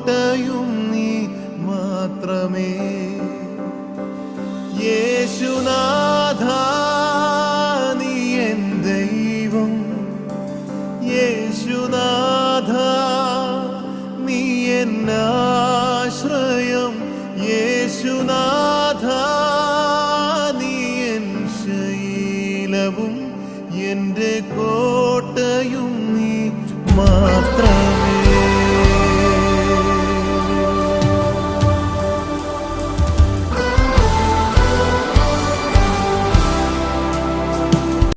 കോട്ടയും നീ മാത്രമേ. യേശുനാഥ നീ എൻ ദൈവം, യേശുനാഥ നീ എന്നാശ്രയം, യേശുനാഥ നീ എൻ ശൈലവും എൻ്റെ കോട്ടയും നീ മാത്രം.